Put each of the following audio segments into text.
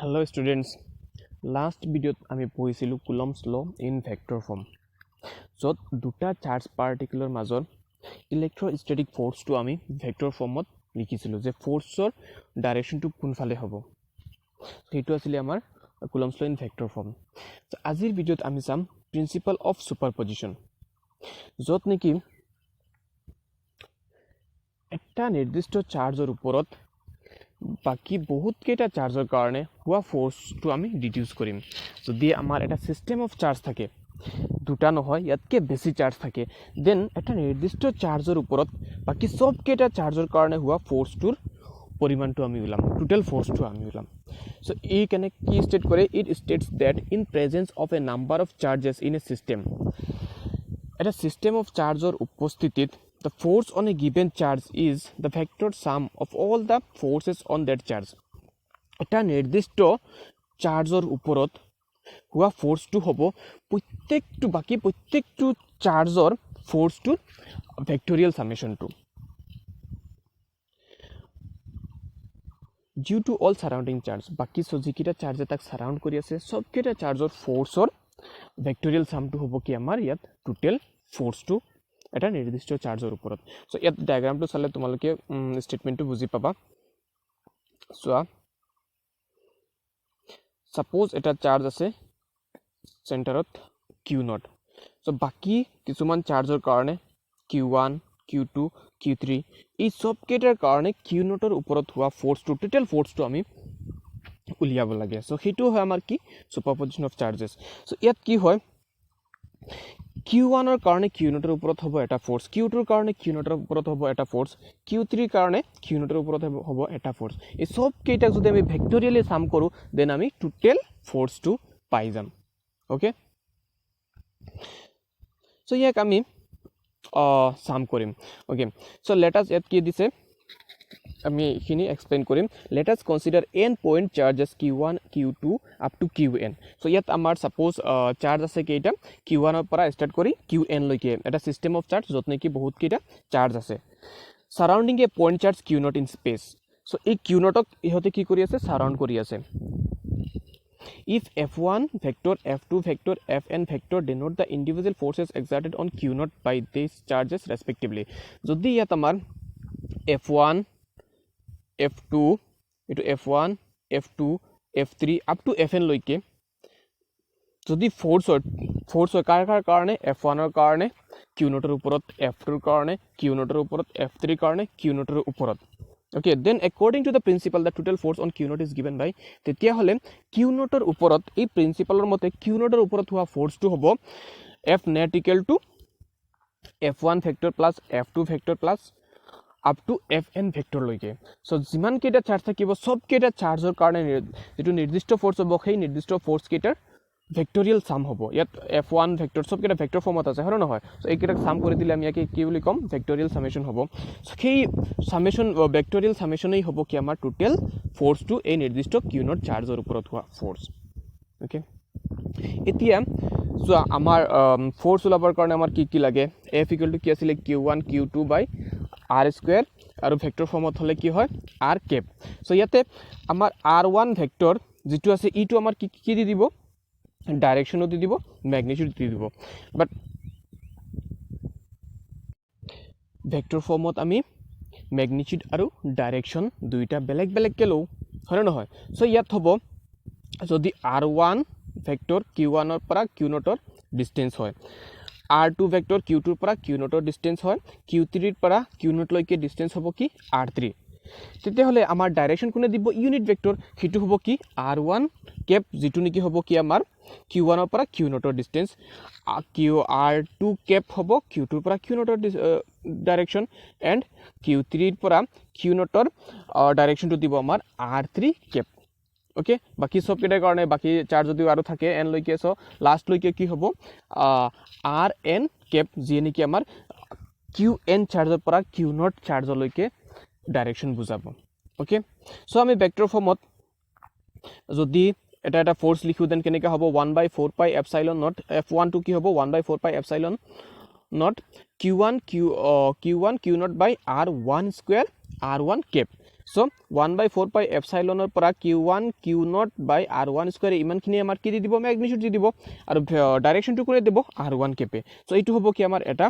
Hello students. Last video আমি পঢ়িছিলো Coulomb's law in vector form য'ত দুটা চাৰ্জ পাৰ্টিকুলাৰ মাজত ইলেক্ট্ৰষ্টেটিক ফোৰ্সটো আমি ভেক্টৰ ফৰ্মত লিখিছিলো যে ফোৰ্সৰ ডাইৰেকশনটো কোনফালে হ'ব সেইটো আছিল আমাৰ Coulomb's law in vector form আজিৰ ভিডিঅ'ত আমি চাম প্ৰিন্সিপল অফ সুপাৰপজিশন য'ত নেকি এটা নিৰ্দিষ্ট চাৰ্জৰ ওপৰত বাকি বহুত কেটা চাৰ্জৰ কাৰণে হোৱা ফোৰ্সটো আমি ডিডিউস কৰিম যদি আমাৰ এটা সিস্টেম অফ চাৰ্জ থাকে দুটা নহয় ইয়াতকে বেছি চাৰ্জ থাকে দেন এটা নিৰ্দিষ্ট চাৰ্জৰ ওপৰত বাকি সব কেটা চাৰ্জৰ কাৰণে হোৱা ফোৰ্সটোৰ পৰিমাণটো আমি উলাম টোটাল ফোৰ্সটো আমি উলাম সো এই কেনে কি স্টেট কৰে it states that in presence of A number of charges in a system এটা সিস্টেম অফ চাৰ্জৰ উপস্থিতিত the force on a given charge is the vector sum of all the forces on that charge এটা নিৰ্দিষ্ট চাৰ্জৰ ওপৰত হোৱা ফোৰ্সটো হ'ব প্ৰত্যেকটো চাৰ্জৰ ফোৰ্সটো ভেক্টৰিয়েল সামেশনটো due to all surrounding charge বাকি যিকিটা চাৰ্জে তাক সাৰাউণ্ড কৰি আছে সবকেটা চাৰ্জৰ ফোৰ্সৰ ভেক্টৰিয়েল সামটো হ'ব কি আমাৰ ইয়াত টোটাল ফোৰ্সটো এটা নিৰ্দিষ্ট চাৰ্জৰ ওপৰত সো ইয়াত ডায়াগ্ৰামটো চালে তোমালোকে স্টেটমেন্টটো বুজি পাবা সো সাপোজ এটা চাৰ্জ আছে সেন্টাৰত q0 সো বাকি কিছুমান চাৰ্জৰ কাৰণে q1 q2 q3 এই সব কেটাৰ কাৰণে q0 ৰ ওপৰত হোৱা ফোৰ্সটো টোটাল ফোৰ্সটো আমি উলিয়াব লাগে সো হেতু হয় আমাৰ কি সুপাৰপজিশন অফ চাৰ্জেছ সো ইয়াত কি হয় q1 ৰ কাৰণে q0 ৰ ওপৰত হ'ব এটা ফোৰ্স q2 ৰ কাৰণে q0 ৰ ওপৰত হ'ব এটা ফোৰ্স q3 ৰ কাৰণে q0 ৰ ওপৰত হ'ব এটা ফোৰ্স এই সব কেইটা যদি আমি ভেক্টৰিয়েলি সাম কৰো দেন আমি টোটাল ফোৰ্সটো পাই যাম ওকে সো ইয়াক আমি সাম কৰিম ওকে সো লেট আস ইয়াত কি দিছে আমি এখিনি এক্সপ্লেইন কৰিম let us consider n point charges q1 q2 up to qn so ইয়াত আমাৰ সাপোজ চাৰ্জ আছে কেইটা q1 ৰ পৰা স্টাৰ্ট কৰি qn লৈকে এটা সিস্টেম অফ চাৰ্জ যত নেকি বহুত কেইটা চাৰ্জ আছে surrounding a point charge q0 in space so এই q0 ক ইহতে কি কৰি আছে সাৰাউণ্ড কৰি আছে if f1 vector f2 vector fn vector denote the individual forces exerted on q0 by these charges respectively যদি ইয়াত আমাৰ f1 f2 এটো f1 f2 f3 up to fn লৈকে যদি ফোর্স কাৰ কাৰণে f1 ৰ কাৰণে q0 ৰ ওপৰত f2 ৰ কাৰণে q0 ৰ ওপৰত f3 ৰ কাৰণে q0 ৰ ওপৰত okay then according to the principle the total force on q0 is given by তেতিয়া হলে q0 ৰ ওপৰত এই প্ৰিন্সিপলৰ মতে q0 ৰ ওপৰত হোৱা ফোৰ্সটো হ'ব f net equal to f1 vector plus f2 vector plus up to fn vector লৈকে সো যিমান কেটা চাৰ্জ থাকিব সব কেটা চাৰ্জৰ কাৰণে যেটো নিৰ্দিষ্ট ফোৰ্স হ'ব সেই নিৰ্দিষ্ট ফোৰ্স কেটাৰ ভেক্টৰিয়েল সাম হ'ব ইয়াত f1 ভেক্টৰ সব কেটা ভেক্টৰ ফৰ্মত আছে হয় নহয় সো এইকেটা সাম কৰি দিলে আমি ইয়াকে কি বুলি কম ভেক্টৰিয়েল সামেশন হ'ব সো সেই সামেশন ভেক্টৰিয়েল সামেশনই হ'ব কি আমাৰ টোটাল ফোৰ্সটো এই নিৰ্দিষ্ট q0 চাৰ্জৰ ওপৰত হোৱা ফোৰ্স ওকে এতিয়া সো আমাৰ ফোৰ্স উলাবৰ কাৰণে আমাৰ কি লাগে f = কি আছিল q1 q2 by r square আৰু ভেক্টৰ ফৰ্মত হলে কি হয় r cap সো ইয়াতে আমাৰ r1 ভেক্টৰ যেটো আছে ইটো আমাৰ কি দি দিব ডাইৰেকশনও দি দিব ম্যাগনিটিউড দি দিব বাট ভেক্টৰ ফৰ্মত আমি ম্যাগনিটিউড আৰু ডাইৰেকশন দুইটা বেলেগ কে লও হয় নহয় সো ইয়াত হ'ব যদি r1 ভেক্টৰ q1 ৰ পৰা q0 ৰ ডিসটেন্স হয় r2 ভেক্টৰ q2 ৰ পৰা q0 ৰ ডিসটেন্স হয় q3 ৰ পৰা q0 লৈকে ডিসটেন্স হ'ব কি r3 তেতিয়া হলে আমাৰ ডাইৰেকশন কোনে দিব ইউনিট ভেক্টৰ হিটো হ'ব কি r1 cap যেটো নেকি হ'ব কি আমাৰ q1 ৰ পৰা q0 ৰ ডিসটেন্স r2 cap হ'ব q2 ৰ পৰা q0 ৰ ডাইৰেকশন এন্ড q3 ৰ পৰা q0 ৰ ডাইৰেকশনটো দিব আমাৰ r3 cap ওকে বাকি সব কেটাৰ কাৰণে বাকি চাৰ্জ যদি আৰু থাকে n লৈকে সো লাষ্ট লৈকে কি হ'ব rn cap যি নেকি আমাৰ qn চাৰ্জৰ পৰা q0 চাৰ্জৰ লৈকে ডাইৰেকশন বুজাব ওকে সো আমি ভেক্টৰ ফৰ্মত যদি এটা ফোর্স লিখু দেন কেনেকা হ'ব 1/4 pi epsilon naught f1 to কি হ'ব 1/4 pi epsilon naught q1 q0 by r1 square r1 cap so 1/4 এপসাইলনৰ পৰা q1 q0 বাই r1 স্কয়াৰ ইমানখিনি আমাৰ কি দি দিব ম্যাগনিটিউড দি দিব আৰু ডাইৰেকশনটো কৰি দিব r1 কেপে সো এইটো হ'ব কি আমাৰ এটা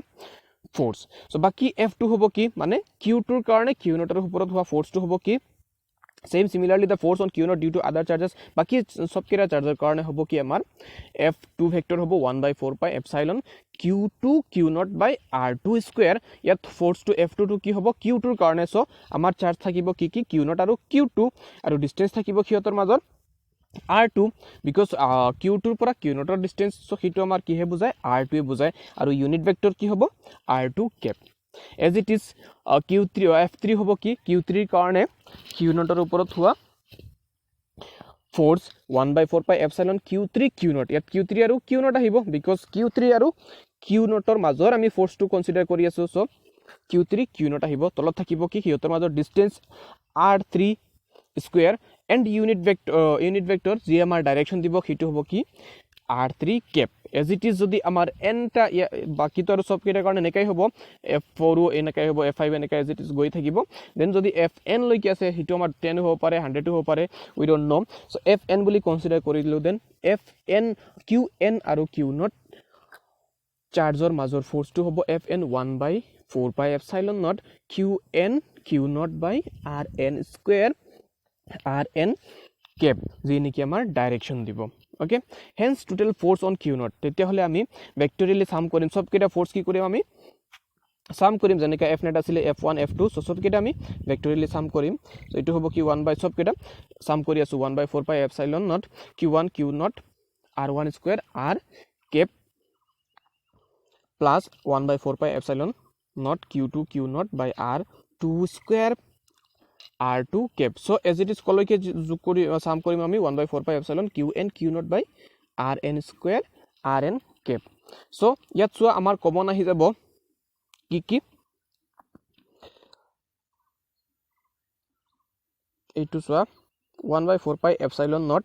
ফোৰ্স সো বাকি f2 হ'ব কি মানে q2 ৰ কাৰণে q0 ৰ ওপৰত হোৱা ফোর্সটো হ'ব কি Same similarly the force on q0 due to other charges বাকি সব কেটা চার্জের কারণে হবো কি আমার f2 ভেক্টর হবো 1/4 pi epsilon q2 q0 by r2 square ইয়াত ফোর্স টু f2 টু কি হবো q2 ৰ কাৰণে সো আমাৰ চাৰ্জ থাকিব কি কি q0 আৰু q2 আৰু ডিসটেন্স থাকিব কিহতৰ মাজৰ r2 বিকজ q2 ৰ পৰা q0 ৰ ডিসটেন্স সো হিটো আমাৰ কি হে বুজায় r2 এ বুজায় আৰু ইউনিট ভেক্টৰ কি হবো r2 Cape as it is q3 f3 হবো কি q3 ৰ কাৰণে q0 ৰ ওপৰত হোৱা force 1/4 pi epsilon q3 q0 ইয়াত q3 আৰু q0 আহিব বিকজ q3 আৰু q0 ৰ মাজৰ আমি ফোৰ্স টু কনসিডাৰ কৰি আছো সো q3 q0 আহিব তলত থাকিব কি হিয়তৰ মাজৰ distance r3 square and unit vector যি আমাৰ ডাইৰেকশন দিব হিটো হ'ব কি r3 Cape as it is যদি আমাৰ n টা বাকি তো আৰু সব কেটাৰ কাৰণে নেকাই হ'ব f4 ও এনেকাই হ'ব f5 এনেকাই as it is গৈ থাকিব দেন যদি fn লৈকে আছে হিটো আমাৰ 10 হ'ব পাৰে 100 হ'ব পাৰে we don't know so fn বুলি কনসিডাৰ কৰি দিলো দেন fn qn আৰু q0 চাৰ্জৰ মাজৰ ফোর্সটো হ'ব fn 1/4 pi epsilon naught qn q0 by rn square rn cap যি নেকি আমাৰ ডাইৰেকশন দিব okay hence total force on q0 তেতিয়া হলে আমি ভেক্টৰিয়েলি সাম কৰিম সব কেটা ফোৰ্স কি কৰিম আমি সাম কৰিম যেনেকা f নেট আছিল f1 f2 সো সব কেটা আমি ভেক্টৰিয়েলি সাম কৰিম সো এটো হ'ব কি 1 বাই সব কেটা সাম কৰি আছো 1/4 pi epsilon naught q1 q0 r1 square r cap plus 1/4 pi epsilon naught q2 q0 by r2 square r2 cap so as it is কলৈকে যোগ কৰি সাম কৰিম আমি 1/4 pi epsilon qn q0 by rn square rn cap so ইয়াত চোৱা আমাৰ common আহি যাব কি কি এইটো চোৱা 1/4 পাই এপসাইলন নট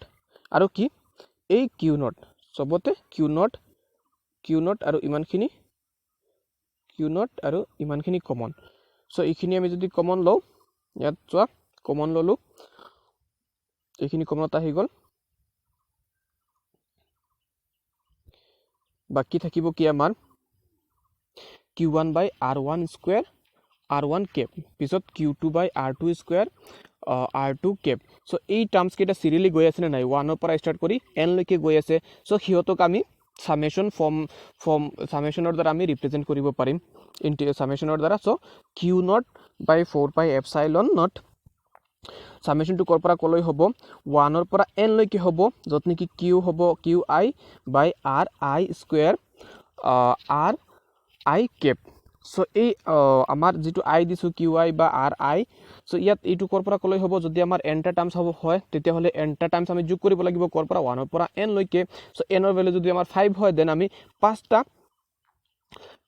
আৰু কি এই q0 সবতে q0 আৰু ইমানখিনি কমন so এইখিনি আমি যদি কমন লও ইয়াত চোৱা কমন ললো এইখিনি কমনত আহি গল বাকি থাকিব কি আমাৰ q1 বাই r1 স্কয়ার r1 কেপ পিছত q2 by r2 square r2 cap so এই টার্মস কেটা সিরিয়ালি গৈ আছে নাই 1 ৰ পৰা স্টাৰ্ট কৰি n লৈকে গৈ আছে সো হিয়তক আমি সামেশন ফৰ্ম সামেশনৰ দ্বাৰা আমি ৰিপ্ৰেজেন্ট কৰিব পাৰিম ইনটু সামেশনৰ দ্বাৰা সো q0 বাই 4 পাই এপসাইলন নট সামেশন টু কৰ পৰা কলৈ হ'ব 1 ৰ পৰা n লৈকে হ'ব যত নেকি q হ'ব qi by ri square ri cap so এই আমাৰ যেটো i দিছো qi বা ri সো ইয়াত এইটো কৰ পৰা কলৈ হ'ব যদি আমাৰ n টা টার্মস হ'ব হয় তেতিয়া হলে n টা টার্মস আমি যোগ কৰিব লাগিব কৰ পৰা 1 ৰ পৰা n লৈকে সো n ৰ ভ্যালু যদি আমাৰ 5 হয় দেন আমি 5 টা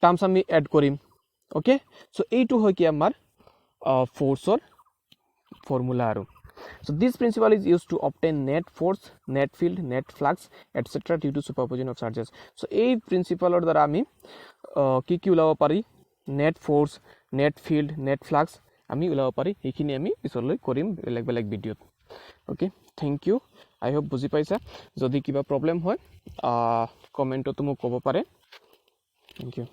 টাৰ্মস আমি এড কৰিম ওকে সো এইটো হয় কি আমাৰ ফোৰ্সৰ formula aru so this principle is used to obtain net force net field net flux etc due to superposition of charges so ei principle or dara ami ki ulabo pari net force net field net flux ami ulabo pari ekhini ami pisoloi korim beleg video okay thank you I hope buji paisa jodi kiba problem hoy comment to mok kobo pare thank you